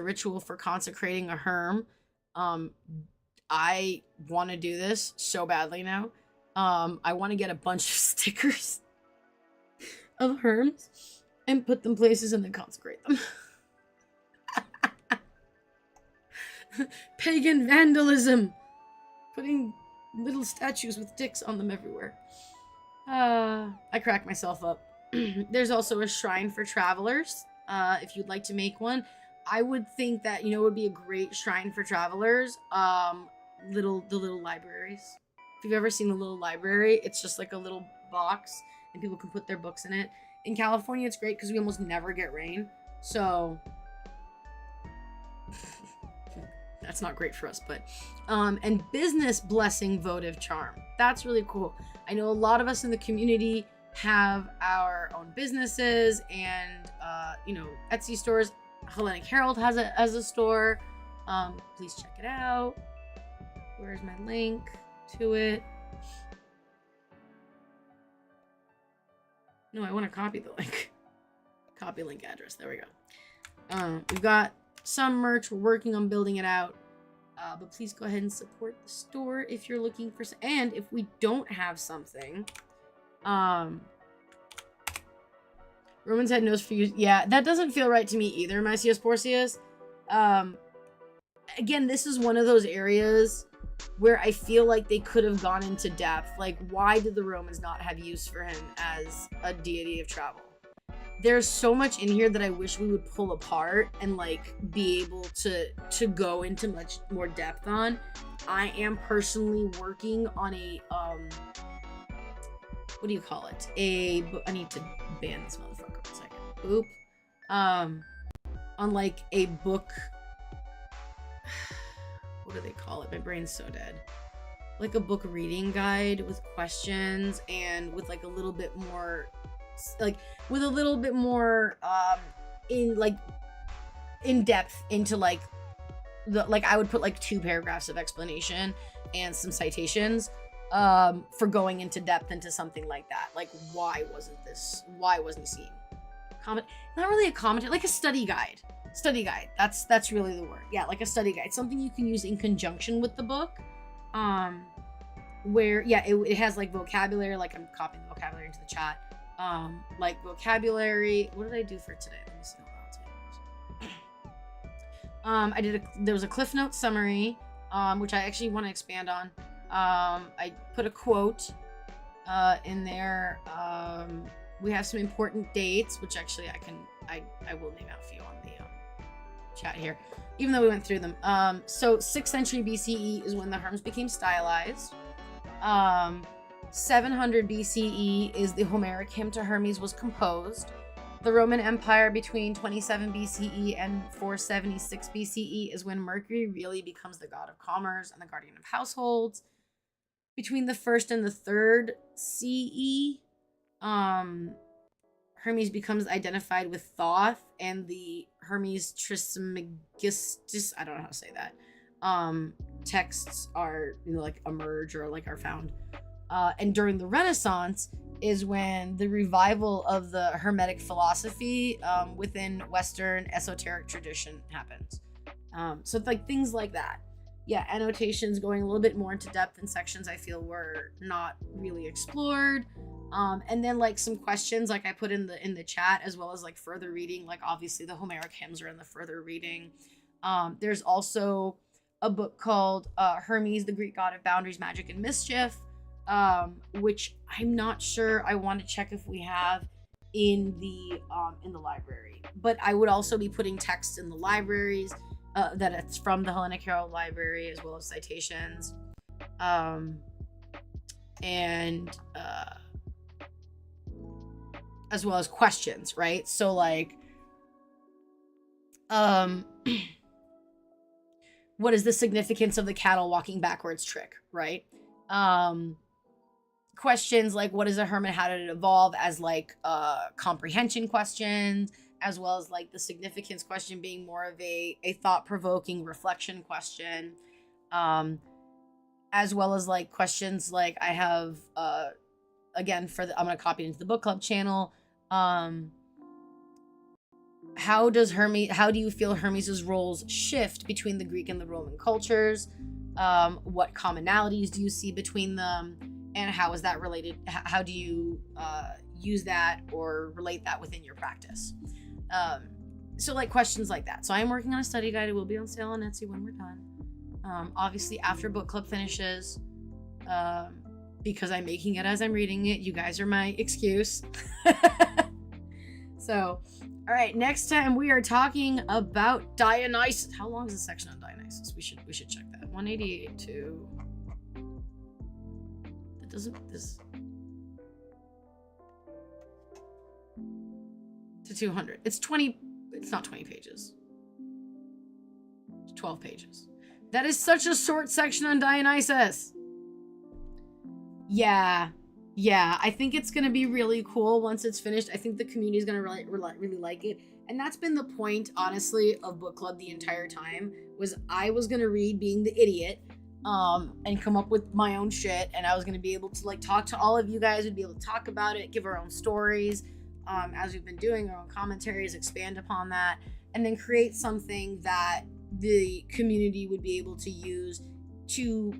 Speaker 1: ritual for consecrating a herm. I want to do this so badly now. I want to get a bunch of stickers of herms and put them places and then consecrate them. Pagan vandalism. Putting little statues with dicks on them everywhere. I crack myself up. There's also a shrine for travelers. If you'd like to make one, I would think that, it would be a great shrine for travelers. The little libraries. If you've ever seen the little library, it's just like a little box and people can put their books in it. In California, it's great because we almost never get rain. So that's not great for us, but, and business blessing votive charm. That's really cool. I know a lot of us in the community have our own businesses and, Etsy stores. Hellenic Herald has a store. Please check it out. Where's my link to it? No, I want to copy the link. Copy link address. There we go. We've got some merch. We're working on building it out. But please go ahead and support the store if you're looking for some. And if we don't have something, Roman's head knows for you. Yeah, that doesn't feel right to me either, Mycius Porcius. Again, this is one of those areas where I feel like they could have gone into depth. Like, why did the Romans not have use for him as a deity of travel? there's so much in here that I wish we would pull apart and like be able to go into much more depth on. I am personally working on a what do you call it? I need to ban this motherfucker for a second. Boop. On like a book. What do they call it? My brain's so dead. Like a book reading guide with questions and with like a little bit more, in depth into like I would put like 2 paragraphs of explanation and some citations for going into depth into something like that. Like, why wasn't he seen? Not really a commentary, like a study guide. That's really the word. Yeah, like a study guide, something you can use in conjunction with the book. Where it has like vocabulary, like I'm copying the vocabulary into the chat. Like vocabulary. What did I do for today? Let me see. There was a Cliff Note summary, which I actually want to expand on. I put a quote in there. We have some important dates, which actually I will name out for you on the chat here, even though we went through them. So 6th century BCE is when the Hermes became stylized. 700 BCE is the Homeric hymn to Hermes was composed. The Roman Empire between 27 BCE and 476 BCE is when Mercury really becomes the god of commerce and the guardian of households. Between the 1st and the 3rd CE, Hermes becomes identified with Thoth and the Hermes Trismegistus, I don't know how to say that, texts are, like emerge or like are found. And during the Renaissance is when the revival of the Hermetic philosophy within Western esoteric tradition happens. So like things like that. Yeah, annotations going a little bit more into depth in sections I feel were not really explored. And then like some questions like I put in the chat, as well as like further reading. Like obviously the Homeric hymns are in the further reading. There's also a book called Hermes, the Greek god of boundaries, magic, and mischief, which I'm not sure. I want to check if we have in the library. But I would also be putting text in the libraries that it's from the Hellenic Herald Library, as well as citations, and as well as questions, right? So like, what is the significance of the cattle walking backwards trick, right? Questions like, what is a hermit? How did it evolve? As like comprehension questions, as well as like the significance question being more of a thought-provoking reflection question, as well as like questions like I have again I'm gonna copy it into the book club channel. How do you feel Hermes' roles shift between the Greek and the Roman cultures? What commonalities do you see between them? And how is that related? How do you use that or relate that within your practice? So like questions like that. So I am working on a study guide. It will be on sale on Etsy when we're done. Obviously after book club finishes, because I'm making it as I'm reading it. You guys are my excuse. So, all right, next time we are talking about Dionysus. How long is the section on Dionysus? We should check that. 188 to... That doesn't... This... to 200. It's 20... It's not 20 pages. It's 12 pages. That is such a short section on Dionysus. Yeah, I think it's gonna be really cool once it's finished. I think the community is gonna really like it, and that's been the point, honestly, of book club the entire time. Was I was gonna read being the idiot, and come up with my own shit, and I was gonna be able to like talk to all of you guys. We'd be able to talk about it, give our own stories, as we've been doing, our own commentaries, expand upon that, and then create something that the community would be able to use to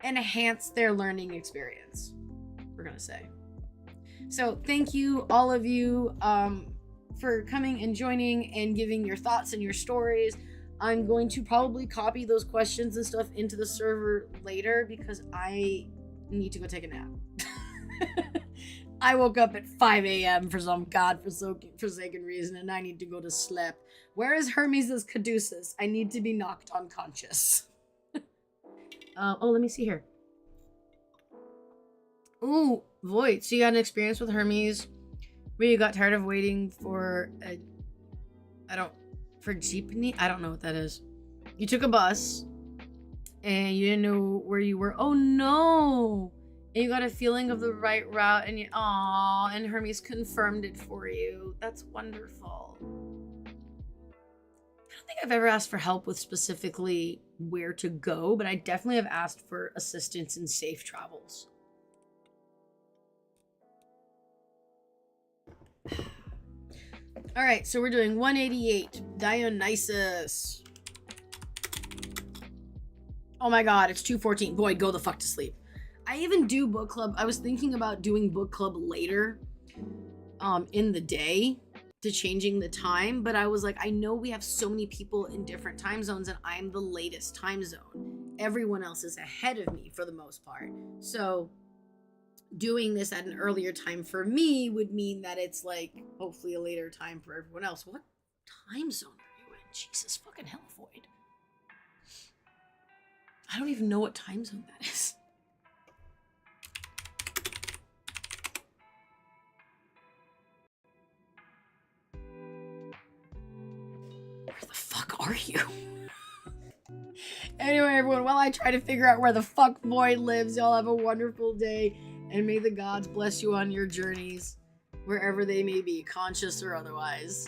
Speaker 1: enhance their learning experience, we're gonna say. So thank you, all of you, for coming and joining and giving your thoughts and your stories. I'm going to probably copy those questions and stuff into the server later because I need to go take a nap. I woke up at 5 a.m. for some godforsaken reason, and I need to go to sleep. Where is Hermes' caduceus? I need to be knocked unconscious. Oh, let me see here. Ooh, Void. So you got an experience with Hermes where you got tired of waiting for for jeepney? I don't know what that is. You took a bus and you didn't know where you were. Oh no! And you got a feeling of the right route, and and Hermes confirmed it for you. That's wonderful. I don't think I've ever asked for help with specifically where to go, but I definitely have asked for assistance in safe travels. All right, so we're doing 188, Dionysus. Oh my god, it's 2:14. Boy, go the fuck to sleep. I even do book club. I was thinking about doing book club later in the day to changing the time, but I was like, I know we have so many people in different time zones and I'm the latest time zone. Everyone else is ahead of me for the most part. So doing this at an earlier time for me would mean that it's like hopefully a later time for everyone else. What time zone are you in? Jesus fucking hell, Void. I don't even know what time zone that is. Where the fuck are you? Anyway, everyone, while I try to figure out where the fuck Void lives, y'all have a wonderful day, and may the gods bless you on your journeys, wherever they may be, conscious or otherwise.